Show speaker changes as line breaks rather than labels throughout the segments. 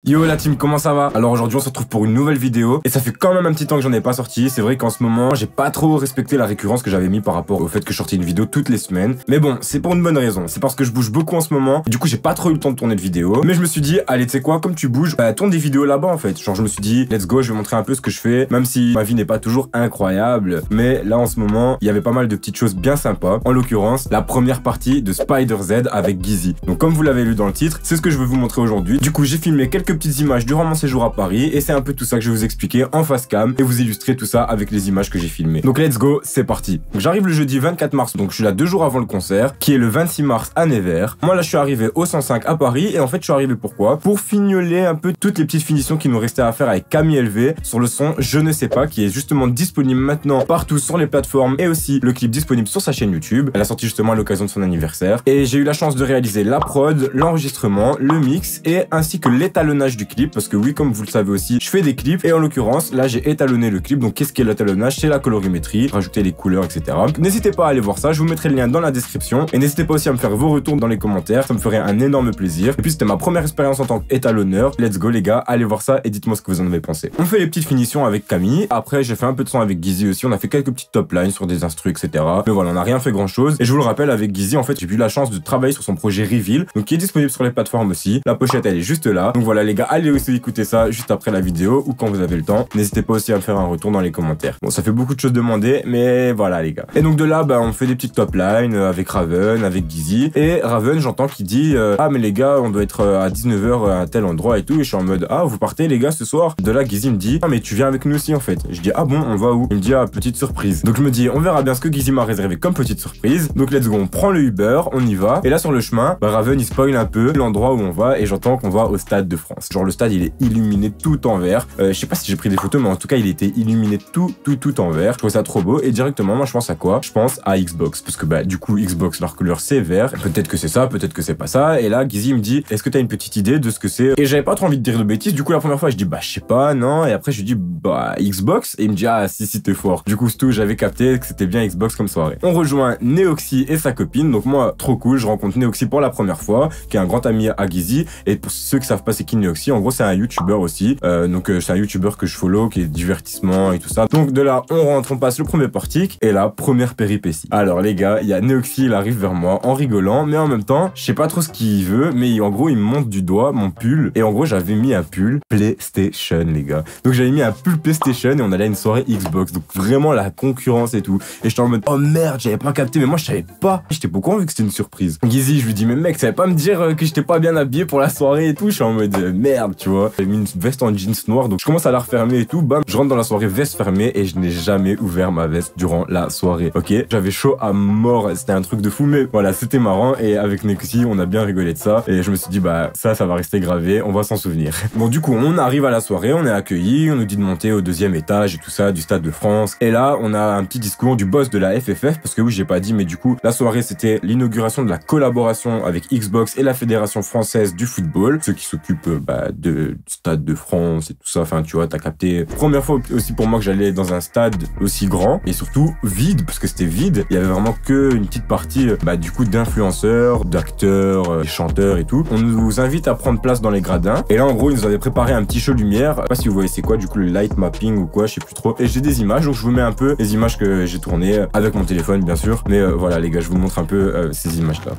Yo la team, comment ça va? Alors aujourd'hui on se retrouve pour une nouvelle vidéo et ça fait quand même un petit temps que j'en ai pas sorti. C'est vrai qu'en ce moment j'ai pas trop respecté la récurrence que j'avais mis par rapport au fait que je sortais une vidéo toutes les semaines. Mais bon, c'est pour une bonne raison, c'est parce que je bouge beaucoup en ce moment. Du coup j'ai pas trop eu le temps de tourner de vidéos. Mais je me suis dit, allez tu sais quoi, comme tu bouges, bah tourne des vidéos là-bas en fait. Genre je me suis dit, let's go, je vais montrer un peu ce que je fais. Même si ma vie n'est pas toujours incroyable. Mais là en ce moment, il y avait pas mal de petites choses bien sympas. En l'occurrence, la première partie de Spider-Z avec Gizzy. Donc comme vous l'avez lu dans le titre, c'est ce que je veux vous montrer aujourd'hui. Du coup j'ai filmé quelques petites images durant mon séjour à Paris et c'est un peu tout ça que je vais vous expliquer en face cam et vous illustrer tout ça avec les images que j'ai filmées. Donc let's go, c'est parti. J'arrive le jeudi 24 mars, donc je suis là 2 jours avant le concert qui est le 26 mars à Nevers. Moi là je suis arrivé au 105 à Paris et en fait je suis arrivé pourquoi? Pour fignoler un peu toutes les petites finitions qui nous restaient à faire avec Camille LV sur le son Je ne sais pas qui est justement disponible maintenant partout sur les plateformes et aussi le clip disponible sur sa chaîne YouTube. Elle a sorti justement à l'occasion de son anniversaire et j'ai eu la chance de réaliser la prod, l'enregistrement, le mix et ainsi que l'étalonnage du clip parce que oui, comme vous le savez aussi, je fais des clips et en l'occurrence, là j'ai étalonné le clip. Donc qu'est-ce qu'est l'étalonnage? C'est la colorimétrie, rajouter les couleurs, etc. N'hésitez pas à aller voir ça, je vous mettrai le lien dans la description et n'hésitez pas aussi à me faire vos retours dans les commentaires, ça me ferait un énorme plaisir. Et puis c'était ma première expérience en tant qu'étalonneur. Let's go les gars, allez voir ça et dites-moi ce que vous en avez pensé. On fait les petites finitions avec Camille, après j'ai fait un peu de son avec Gizzy aussi, on a fait quelques petites top lines sur des instrus, etc. Mais voilà, on n'a rien fait grand chose et je vous le rappelle, avec Gizzy en fait j'ai eu la chance de travailler sur son projet Reveal, donc qui est disponible sur les plateformes aussi. La pochette elle est juste là, donc voilà les gars, allez aussi écouter ça juste après la vidéo ou quand vous avez le temps. N'hésitez pas aussi à me faire un retour dans les commentaires. Bon, ça fait beaucoup de choses demandées, mais voilà les gars. Et donc de là, bah, on fait des petites top lines avec Raven, avec Gizzy. Et Raven, j'entends qu'il dit ah mais les gars, on doit être à 19h à tel endroit et tout. Et je suis en mode ah vous partez les gars ce soir? De là Gizzy me dit ah mais tu viens avec nous aussi en fait. Je dis ah bon on va où? Il me dit ah petite surprise. Donc je me dis on verra bien ce que Gizzy m'a réservé comme petite surprise. Donc let's go, on prend le Uber, on y va. Et là sur le chemin, bah, Raven il spoil un peu l'endroit où on va et j'entends qu'on va au Stade de France. Genre le stade il est illuminé tout en vert. Je sais pas si j'ai pris des photos, mais en tout cas il était illuminé tout en vert. Je trouve ça trop beau et directement moi je pense à quoi? Je pense à Xbox parce que bah du coup Xbox leur couleur c'est vert. Peut-être que c'est ça, peut-être que c'est pas ça. Et là Gizzy me dit est-ce que t'as une petite idée de ce que c'est? Et j'avais pas trop envie de dire de bêtises. Du coup la première fois je dis bah je sais pas non. Et après je lui dis bah Xbox et il me dit ah si t'es fort. Du coup c'est tout, j'avais capté que c'était bien Xbox comme soirée. On rejoint Neoxy et sa copine. Donc moi trop cool, je rencontre Neoxy pour la première fois, qui est un grand ami à Gizzy. Et pour ceux qui savent pas c'est qui Neoxy, en gros c'est un youtubeur aussi. Donc c'est un youtubeur que je follow qui est divertissement et tout ça. Donc de là on rentre, on passe le premier portique et la première péripétie. Alors les gars, il y a Neoxy, il arrive vers moi en rigolant, mais en même temps je sais pas trop ce qu'il veut, mais en gros il me montre du doigt mon pull et en gros j'avais mis un pull PlayStation les gars. Donc j'avais mis un pull PlayStation et on allait à une soirée Xbox. Donc vraiment la concurrence et tout. Et j'étais en mode oh merde j'avais pas capté, mais moi je savais pas. J'étais pas au courant vu que c'était une surprise. Gizzy je lui dis mais mec tu savais pas me dire que j'étais pas bien habillé pour la soirée et tout. Je suis en mode merde tu vois. J'avais mis une veste en jeans noire donc je commence à la refermer et tout. Bam, je rentre dans la soirée veste fermée et je n'ai jamais ouvert ma veste durant la soirée. Ok, j'avais chaud à mort, c'était un truc de fou, mais voilà, c'était marrant et avec Nexy, on a bien rigolé de ça et je me suis dit bah ça va rester gravé, on va s'en souvenir. Bon du coup, on arrive à la soirée, on est accueillis, on nous dit de monter au 2e étage et tout ça du Stade de France. Et là, on a un petit discours du boss de la FFF parce que oui, j'ai pas dit mais du coup, la soirée c'était l'inauguration de la collaboration avec Xbox et la Fédération française du football, ceux qui s'occupent du Stade de France et tout ça, enfin tu vois, t'as capté. Première fois aussi pour moi que j'allais dans un stade aussi grand et surtout vide parce que c'était vide. Il y avait vraiment que une petite partie du coup d'influenceurs, d'acteurs, chanteurs et tout. On nous invite à prendre place dans les gradins et là en gros ils nous avaient préparé un petit show lumière. Je sais pas si vous voyez c'est quoi du coup le light mapping ou quoi, je sais plus trop. Et j'ai des images donc je vous mets un peu les images que j'ai tournées avec mon téléphone bien sûr. Mais voilà les gars, je vous montre un peu ces images là.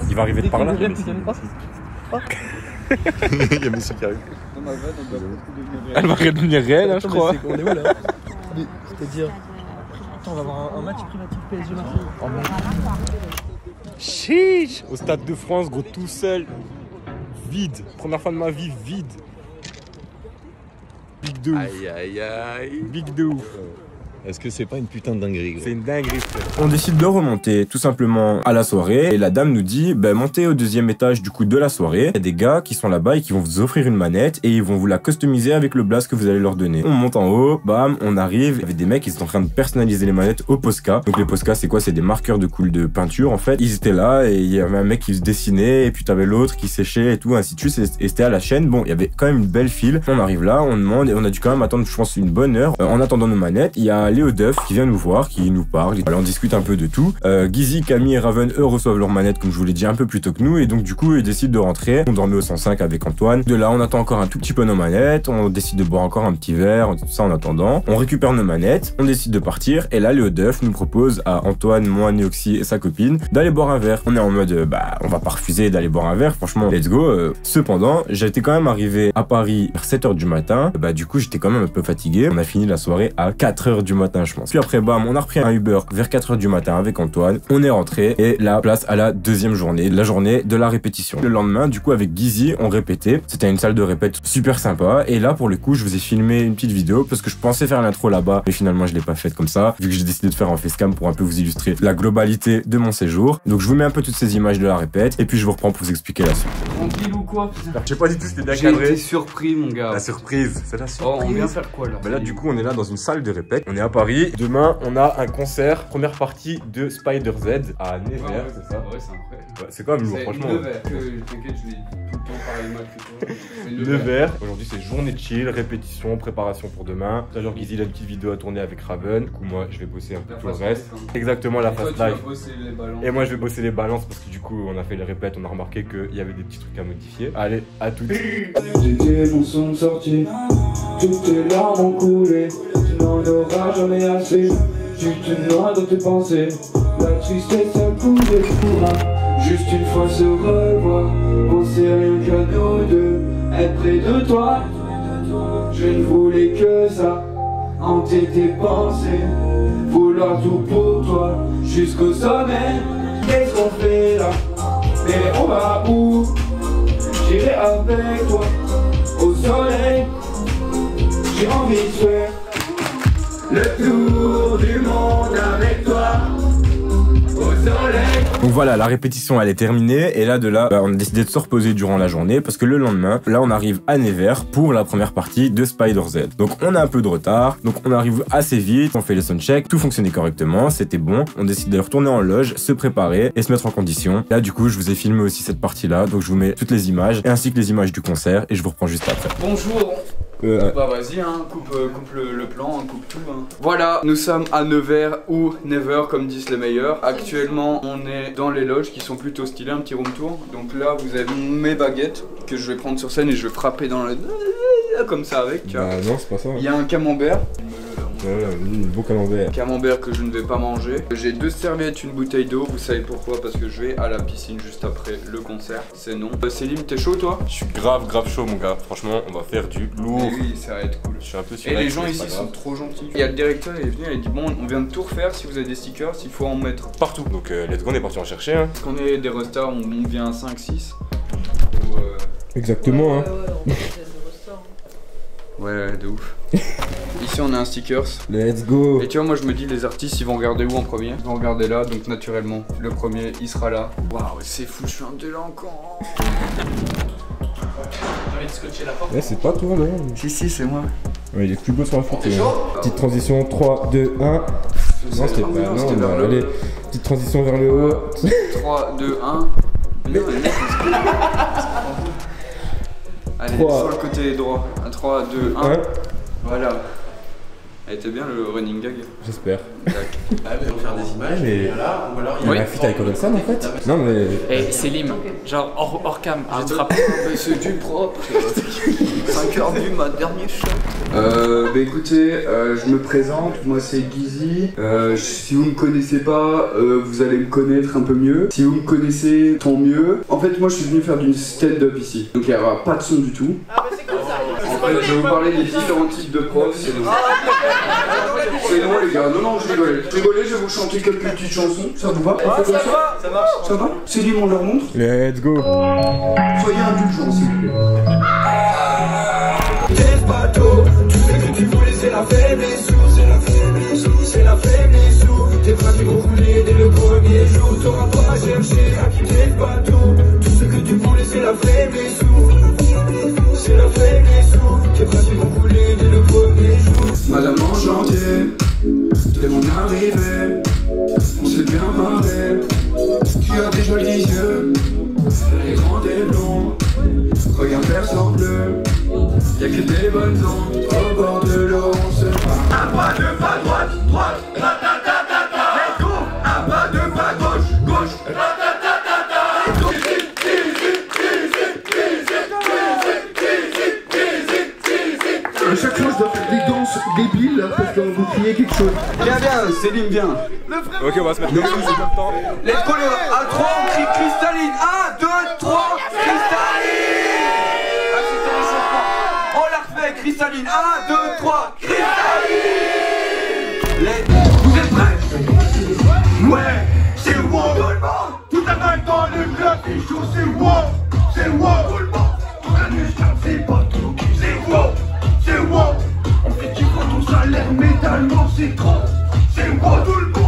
Il va arriver de par là.
Il y a monsieur qui arrive.
Elle va redevenir réelle, hein, je crois.
On est où là?
C'est-à-dire. Attends, on va avoir un match privatif PSG Marseille. Oh merde.
Chiche. Au Stade de France, gros, tout seul. Vide. Première fois de ma vie, vide. Big de ouf.
Aïe aïe aïe.
Big de ouf.
Est-ce que c'est pas une putain de dinguerie, gros?
C'est une dinguerie, frère. On décide de remonter tout simplement à la soirée et la dame nous dit bah, montez au deuxième étage du coup de la soirée. Il y a des gars qui sont là-bas et qui vont vous offrir une manette et ils vont vous la customiser avec le blast que vous allez leur donner. On monte en haut, bam, on arrive. Il y avait des mecs qui étaient en train de personnaliser les manettes au Posca. Donc les Posca c'est quoi? C'est des marqueurs de couleur de peinture en fait. Ils étaient là et il y avait un mec qui se dessinait et puis t'avais l'autre qui séchait et tout ainsi de suite et c'était à la chaîne. Bon, il y avait quand même une belle file. On arrive là, on demande et on a dû quand même attendre je pense une bonne heure. En attendant nos manettes, il y a Léo Duff qui vient nous voir, qui nous parle. Alors on discute un peu de tout. Gizzy, Camille et Raven eux reçoivent leurs manettes comme je vous l'ai dit un peu plus tôt que nous et donc du coup ils décident de rentrer. On dormait au 105 avec Antoine. De là on attend encore un tout petit peu nos manettes. On décide de boire encore un petit verre, tout ça en attendant. On récupère nos manettes, on décide de partir et là Léo Duff nous propose à Antoine, moi, Neoxy et sa copine d'aller boire un verre. On est en mode bah on va pas refuser d'aller boire un verre, franchement let's go. Cependant j'étais quand même arrivé à Paris vers 7h du matin. Bah du coup j'étais quand même un peu fatigué. On a fini la soirée à 4h du matin je pense. Puis après bam on a repris un Uber vers 4h du matin avec Antoine. On est rentré et la place à la deuxième journée, la journée de la répétition. Le lendemain du coup avec Gizzy on répétait. C'était une salle de répète super sympa et là pour le coup je vous ai filmé une petite vidéo parce que je pensais faire l'intro là-bas mais finalement je l'ai pas faite comme ça vu que j'ai décidé de faire en facecam pour un peu vous illustrer la globalité de mon séjour. Donc je vous mets un peu toutes ces images de la répète et puis je vous reprends pour vous expliquer la suite.
Tranquille ou quoi?
Je sais pas du tout c'était bien
J'ai été surpris mon gars.
La surprise, c'est la surprise.
Oh, on vient faire quoi là?
Bah là du coup on est là dans une salle de répète, on est à Paris. Demain on a un concert, première partie de Spider Z à Nevers, c'est ça?
Ouais c'est incroyable.
Ouais, c'est quand même lourd franchement.
Nevers, t'inquiète je vais tout le temps pareil mal que toi.
Nevers. Aujourd'hui c'est journée de chill, répétition, préparation pour demain. Tout à l'heure Gizzy il a une petite vidéo à tourner avec Raven. Du coup moi je vais bosser un peu tout le reste. Exactement la fast life. Et moi je vais bosser les balances parce que du coup on a fait les répètes, on a remarqué qu'il y avait des petits trucs à modifier. Allez, à tout de suite.
Tes mots sont sortis, toutes tes larmes ont coulé. Tu n'en auras jamais assez, tu te noies dans tes pensées. La tristesse a coulé pour juste une fois se revoir. On sait rien qu'à nous deux, être près de toi. Je ne voulais que ça, hanter tes pensées. Vouloir tout pour toi, jusqu'au sommet. Qu'est-ce qu'on fait là? Mais on va où? J'irai avec toi au soleil. J'ai envie de faire le tour du monde avec toi au soleil.
Donc voilà, la répétition elle est terminée et là de là, on a décidé de se reposer durant la journée parce que le lendemain, là on arrive à Nevers pour la première partie de Spider Z. Donc on a un peu de retard, donc on arrive assez vite, on fait les soundchecks, tout fonctionnait correctement, c'était bon. On décide de retourner en loge, se préparer et se mettre en condition. Là du coup, je vous ai filmé aussi cette partie-là, donc je vous mets toutes les images et ainsi que les images du concert et je vous reprends juste après.
Bonjour. Bah vas-y hein, coupe le plan, hein, coupe tout hein. Voilà, nous sommes à Nevers ou Never comme disent les meilleurs. Actuellement on est dans les loges qui sont plutôt stylées, un petit room tour. Donc là vous avez mes baguettes que je vais prendre sur scène et je vais frapper dans le... comme ça avec tu vois.
Bah non c'est pas ça.
Il y a un camembert.
Bon camembert.
Camembert que je ne vais pas manger. J'ai 2 serviettes, une bouteille d'eau. Vous savez pourquoi? Parce que je vais à la piscine juste après le concert. C'est non. Célim, t'es chaud toi?
Je suis grave chaud mon gars. Franchement, on va faire du lourd.
Et oui, ça va être cool.
Je suis un peu
Et les gens ici sont trop gentils. Il y a le directeur, il est venu, il a dit bon, on vient de tout refaire. Si vous avez des stickers, il faut en mettre
partout. Donc let's go, on est parti en chercher. Hein.
Parce qu'on est des rosters, on vient à 5, 6.
Exactement. Hein.
Ouais, de ouf. Ici on a un stickers.
Let's go.
Et tu vois, moi je me dis les artistes ils vont regarder où en premier? Ils vont regarder là, donc naturellement le premier il sera là. Waouh, c'est fou, je suis un délinquant.
Ouais, c'est pas toi là.
Si, c'est moi.
Ouais, il est plus beau sur la photo. Petite transition 3, 2, 1. Non, c'était pas. Non,
vers le
allez, petite transition vers le haut.
3, 2, 1. Mais non, allez,
3.
sur le côté droit. 3, 2, 1. Voilà. Elle était bien le running gag.
J'espère.
Ah mais on va faire des images,
mais
voilà, ou alors
il y a un feat avec Orelsan en fait. Non mais.
Et Célim, genre hors cam, je te rappelle.
Mais c'est du propre. 5h du mat, dernier shot. Bah écoutez, je me présente, moi c'est Gizzy. Si vous me connaissez pas, vous allez me connaître un peu mieux. Si vous me connaissez, tant mieux. En fait, moi je suis venu faire du stand-up ici. Donc il n'y aura pas de son du tout.
Ah bah c'est comme ça.
En fait, je vais vous parler des différents types de profs. C'est long. C'est long les gars, non je rigolais. Je rigolais, je vais vous chanter quelques petites chansons. Ça vous va?
Ça va, ça marche.
Ça va? Céline, on leur montre.
Let's go.
Soyez indulgents s'il vous plaît.
T'es pas tôt, tu sais que tu voulais, c'est la faiblesse sous, c'est la faiblesse sous, c'est la faiblesse sous. Tes bras qui vont couler dès le premier jour. T'auras pas à chercher à quitter le bateau. Tout ce que tu voulais, c'est la faiblesse sous, c'est la faiblesse sous. Tes bras qui vont couler dès le premier jour. Madame enchantée, dès mon arrivée, on s'est bien marré. Tu as des jolis yeux, les grands et blonds. Regarde vers son bleu, y'a que des bonnes ondes. Au bord de l'eau, on se bat. Un pas de pas droite, droite, ta-ta-ta-ta-ta. Let's go. Un pas de pas gauche, gauche, ta-ta-ta-ta-ta.
À chaque fois, je dois faire des danses débiles là, parce que vous criez quelque chose.
Viens, viens, Céline, viens.
Ok, on va se mettre comme ça, c'est pas le temps.
Let's go, à 3, on crie cristalline. 1, 2, 3, cristalline. On la refait, cristalline. 1, 2, 3, cristalline. Vous êtes prêts? Ouais, c'est wow. Tout le monde, tout à l'heure dans le club, les choses, c'est wow. C'est wow. Tout le monde, toute la nuit, c'est pas tout. C'est wow, c'est wow. On fait du gros, ton salaire, métalement, c'est trop. C'est wow, tout le monde.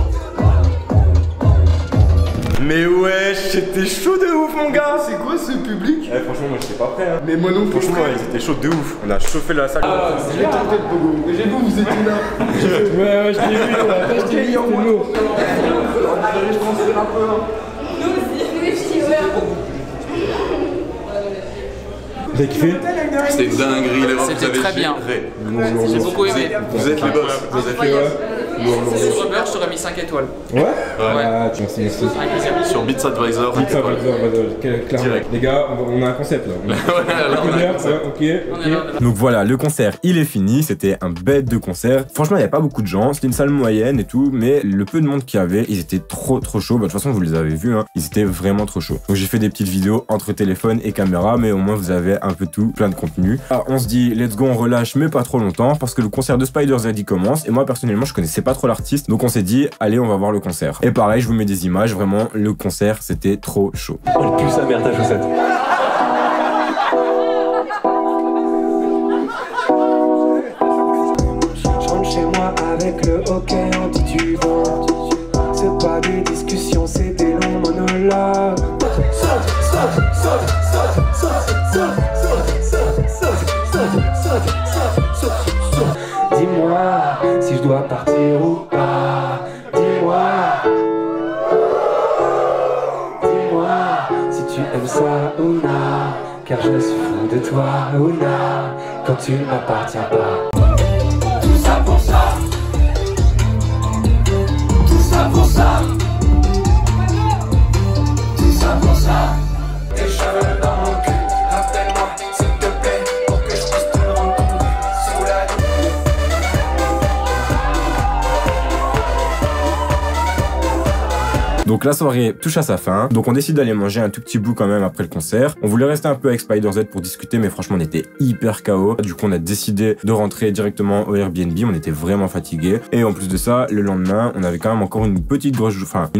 Mais ouais, c'était chaud de ouf, mon gars.
C'est quoi ce public?
Franchement, moi j'étais pas prêt. Hein.
Mais moi non plus.
Franchement, ils étaient chauds de ouf. On a chauffé la salle.
J'ai tenté de Pogo. Mais j'ai vu, vous étiez là.
Ouais, je t'ai vu, toi. Je t'ai vu, c'était lourd.
Je transpire un peu.
Vous avez kiffé?
C'était une dinguerie, les refs,
C'était très bien. J'ai beaucoup aimé.
Vous êtes les boss.
Vous avez fait ouais?
Sur Uber, je t'aurais mis 5 étoiles.
Ouais?
Ouais.
Ah, merci, merci.
Avec plaisir.
Sur Beats Advisor.
Clairement.
Direct.
Les gars, on a un concept là.
Ok.
Donc voilà, le concert il est fini, c'était un bête de concert. Franchement, il n'y avait pas beaucoup de gens, c'était une salle moyenne et tout, mais le peu de monde qu'il y avait, ils étaient trop chauds. Bah, de toute façon, vous les avez vus, hein, ils étaient vraiment trop chauds. Donc j'ai fait des petites vidéos entre téléphone et caméra, mais au moins vous avez un peu tout, plein de contenu. Alors on se dit, let's go, on relâche, mais pas trop longtemps, parce que le concert de Spider Z il commence, et moi personnellement, je connaissais pas trop l'artiste, donc on s'est dit, allez, on va voir le concert. Et pareil, je vous mets des images, vraiment, le concert, c'était trop chaud.
Oh, le plus sa mère ta chaussette.
Je rentre chez moi avec le hockey en titubant. C'est pas des discussions, c'est des longs monologues. Dis-moi si je dois partir ou pas. Dis-moi si tu aimes ça ou non. Car je suis fou de toi ou non. Quand tu ne m'appartiens pas. Tout ça pour ça. Tout ça pour ça. Tout ça pour ça. Tes cheveux dans mon cul. Rappelle-moi s'il te plaît pour que je puisse te rendre compte sous la douche.
Donc la soirée touche à sa fin, donc on décide d'aller manger un tout petit bout quand même après le concert. On voulait rester un peu avec Spider Z pour discuter, mais franchement on était hyper KO. Du coup on a décidé de rentrer directement au Airbnb, on était vraiment fatigués. Et en plus de ça, le lendemain, on avait quand même encore une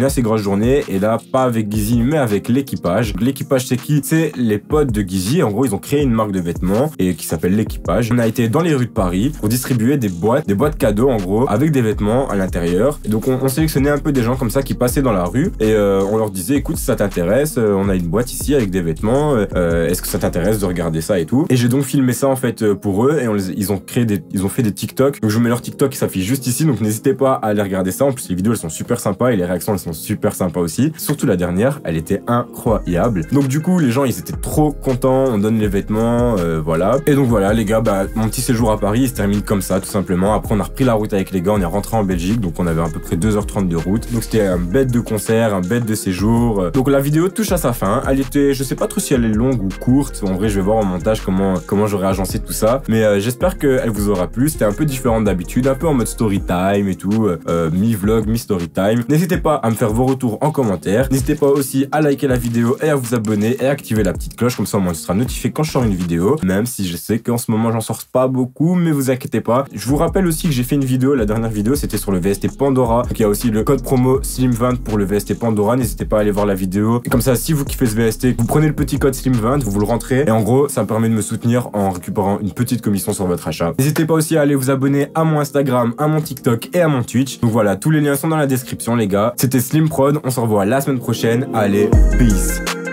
assez grosse journée. Et là, pas avec Gizzy, mais avec l'équipage. L'équipage c'est qui? C'est les potes de Gizzy. En gros, ils ont créé une marque de vêtements et qui s'appelle l'équipage. On a été dans les rues de Paris pour distribuer des boîtes cadeaux en gros, avec des vêtements à l'intérieur. Et donc on sélectionnait un peu des gens comme ça qui passaient dans la rue. Et on leur disait, écoute, si ça t'intéresse, on a une boîte ici avec des vêtements, est-ce que ça t'intéresse de regarder ça et tout. Et j'ai donc filmé ça en fait pour eux, et ils ont fait des TikTok. Donc je vous mets leur TikTok qui s'affiche juste ici, donc n'hésitez pas à aller regarder ça. En plus les vidéos elles sont super sympas et les réactions elles sont super sympas aussi. Surtout la dernière, elle était incroyable. Donc du coup les gens ils étaient trop contents, on donne les vêtements, voilà. Et donc voilà les gars, bah mon petit séjour à Paris il se termine comme ça tout simplement. Après on a repris la route avec les gars, on est rentré en Belgique, donc on avait à peu près 2h30 de route. Donc c'était un bête de concert, un bête de séjour. Donc la vidéo touche à sa fin. Elle était, je sais pas trop si elle est longue ou courte. En vrai, je vais voir en montage comment j'aurais agencé tout ça. Mais j'espère qu'elle vous aura plu. C'était un peu différent d'habitude, un peu en mode story time et tout, mi-vlog, mi-story time. N'hésitez pas à me faire vos retours en commentaire. N'hésitez pas aussi à liker la vidéo et à vous abonner et à activer la petite cloche. Comme ça, au moins, tu seras notifié quand je sors une vidéo. Même si je sais qu'en ce moment, j'en sors pas beaucoup, mais vous inquiétez pas. Je vous rappelle aussi que j'ai fait une vidéo. La dernière vidéo, c'était sur le VST Pandora. Donc, il y a aussi le code promo Slim20 pour le VST VST Pandora, n'hésitez pas à aller voir la vidéo. Et comme ça, si vous kiffez ce VST, vous prenez le petit code SLIM20, vous le rentrez. Et en gros, ça me permet de me soutenir en récupérant une petite commission sur votre achat. N'hésitez pas aussi à aller vous abonner à mon Instagram, à mon TikTok et à mon Twitch. Donc voilà, tous les liens sont dans la description les gars. C'était Slim Prod, on se revoit la semaine prochaine. Allez, peace.